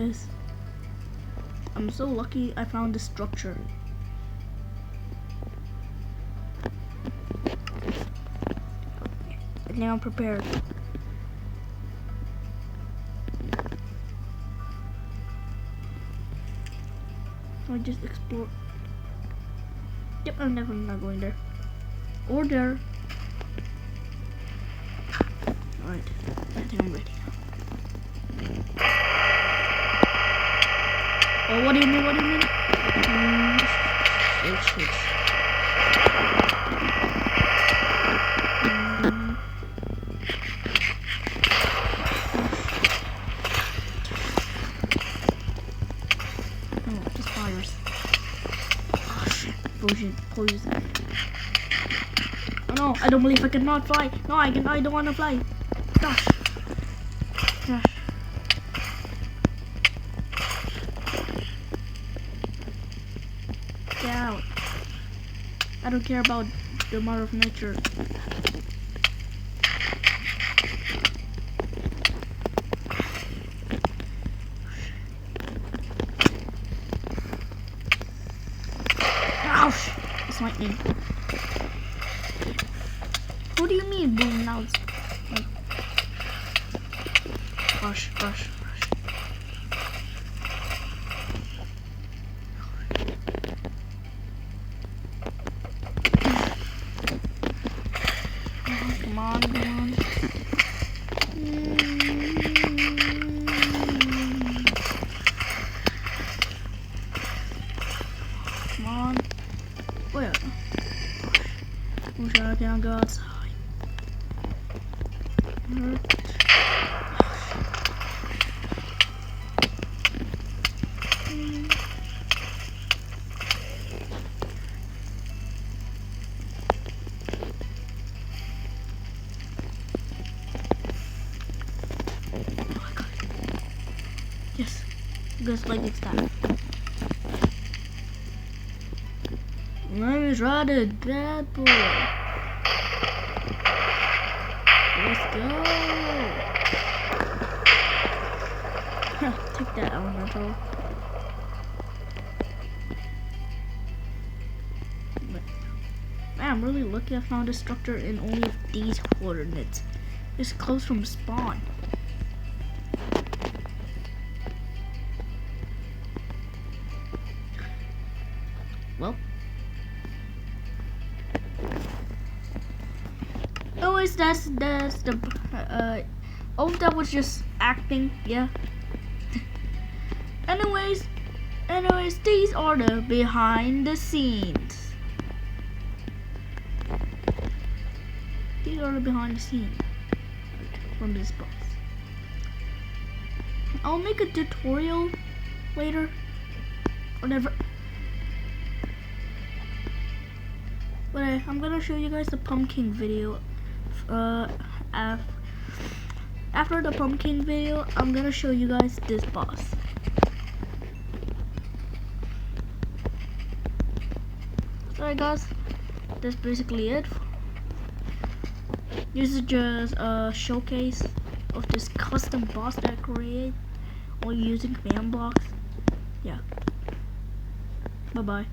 Because I'm so lucky I found this structure. And now I'm prepared. So I just explore. Yep, I'm definitely not going there. Or there. Alright, I think I'm ready. Oh, what do you mean? What do you mean? Shit. Oh, just fires. Oh shit, poison. Oh no, I don't believe I cannot fly. No, I don't want to fly. Gosh. Get out. I don't care about the mother of nature. Ouch! It's lightning. What do you mean, boom? Now it's like rush. Come on. Come on. Oh yeah. Wish I can go outside. Yes, just like this time. Let me try the bad boy. Let's go. Take that, Elementor. Man, I'm really lucky I found a structure in only these coordinates. It's close from spawn. Well. Anyways, that's the oh, that was just acting, yeah. anyways, these are the behind the scenes. These are the behind the scenes from this boss. I'll make a tutorial later, whatever. But I'm gonna show you guys the pumpkin video. After the pumpkin video, I'm gonna show you guys this boss. Alright guys, that's basically it. This is just a showcase of this custom boss that I created while using command blocks. Yeah. Bye bye.